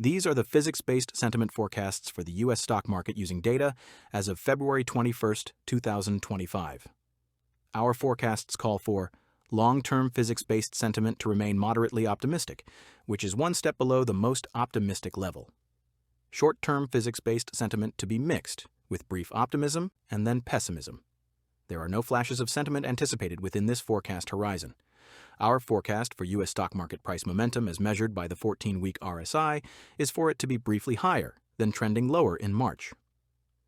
These are the physics-based sentiment forecasts for the U.S. stock market using data as of February 21st, 2025. Our forecasts call for long-term physics-based sentiment to remain moderately optimistic, which is one step below the most optimistic level. Short-term physics-based sentiment to be mixed, with brief optimism and then pessimism. There are no flashes of sentiment anticipated within this forecast horizon. Our forecast for U.S. stock market price momentum as measured by the 14-week RSI is for it to be briefly higher, then trending lower in March.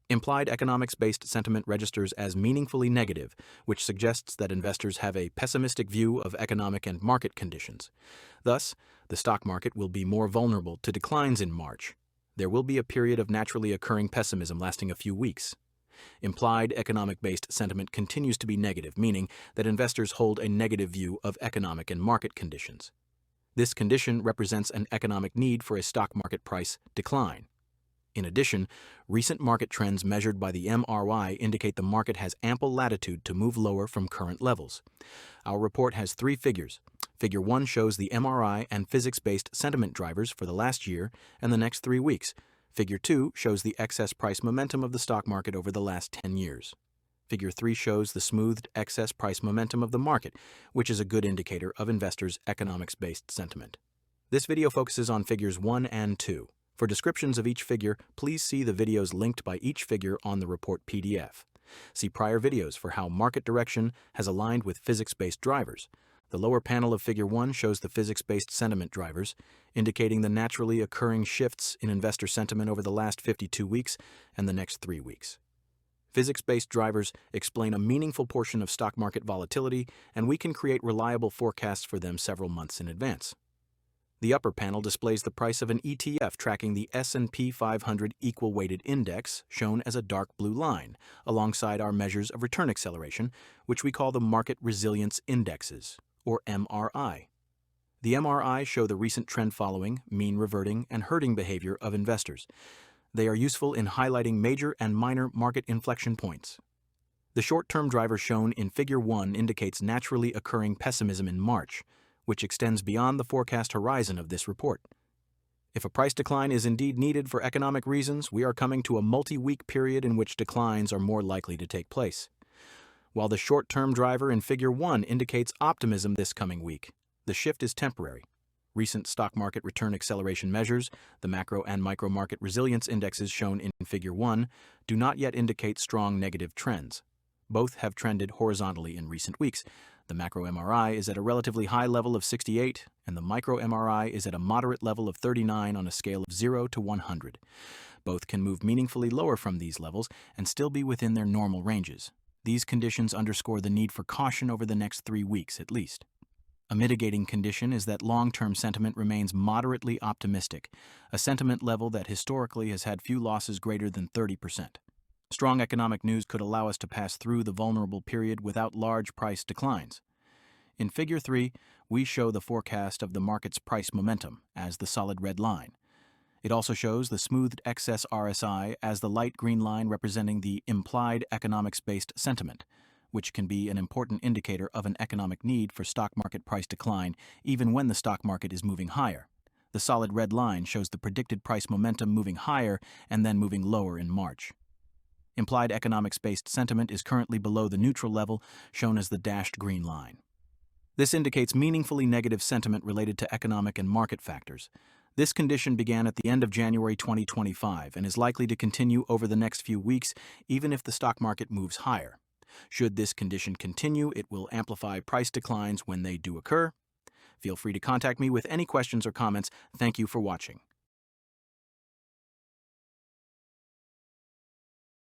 Implied economics-based sentiment registers as meaningfully negative, which suggests that investors have a pessimistic view of economic and market conditions. Thus, the stock market will be more vulnerable to declines in March. There will be a period of naturally occurring pessimism lasting a few weeks. Implied economic-based sentiment continues to be negative, meaning that investors hold a negative view of economic and market conditions. This condition represents an economic need for a stock market price decline. In addition, recent market trends measured by the MRI indicate the market has ample latitude to move lower from current levels. Our report has three figures. Figure 1 shows the MRI and physics-based sentiment drivers for the last year and the next 3 weeks. Figure 2 shows the excess price momentum of the stock market over the last 10 years. Figure 3 shows the smoothed excess price momentum of the market, which is a good indicator of investors' economics-based sentiment. This video focuses on figures 1 and 2. For descriptions of each figure, please see the videos linked by each figure on the report PDF. See prior videos for how market direction has aligned with physics-based drivers. The lower panel of Figure 1 shows the physics-based sentiment drivers, indicating the naturally occurring shifts in investor sentiment over the last 52 weeks and the next 3 weeks. Physics-based drivers explain a meaningful portion of stock market volatility, and we can create reliable forecasts for them several months in advance. The upper panel displays the price of an ETF tracking the S&P 500 equal-weighted index, shown as a dark blue line, alongside our measures of return acceleration, which we call the Market Resilience Indexes, or MRI. The MRI show the recent trend following, mean reverting, and herding behavior of investors. They are useful in highlighting major and minor market inflection points. The short-term driver shown in Figure 1 indicates naturally occurring pessimism in March, which extends beyond the forecast horizon of this report. If a price decline is indeed needed for economic reasons, we are coming to a multi-week period in which declines are more likely to take place. While the short-term driver in Figure 1 indicates optimism this coming week, the shift is temporary. Recent stock market return acceleration measures, the macro and micro market resilience indexes shown in Figure 1, do not yet indicate strong negative trends. Both have trended horizontally in recent weeks. The macro MRI is at a relatively high level of 68, and the micro MRI is at a moderate level of 39 on a scale of 0 to 100. Both can move meaningfully lower from these levels and still be within their normal ranges. These conditions underscore the need for caution over the next 3 weeks at least. A mitigating condition is that long-term sentiment remains moderately optimistic, a sentiment level that historically has had few losses greater than 30%. Strong economic news could allow us to pass through the vulnerable period without large price declines. In Figure 3, we show the forecast of the market's price momentum as the solid red line. It also shows the smoothed excess RSI as the light green line representing the implied economics-based sentiment, which can be an important indicator of an economic need for stock market price decline even when the stock market is moving higher. The solid red line shows the predicted price momentum moving higher and then moving lower in March. Implied economics-based sentiment is currently below the neutral level, shown as the dashed green line. This indicates meaningfully negative sentiment related to economic and market factors. This condition began at the end of January 2025 and is likely to continue over the next few weeks, even if the stock market moves higher. Should this condition continue, it will amplify price declines when they do occur. Feel free to contact me with any questions or comments. Thank you for watching.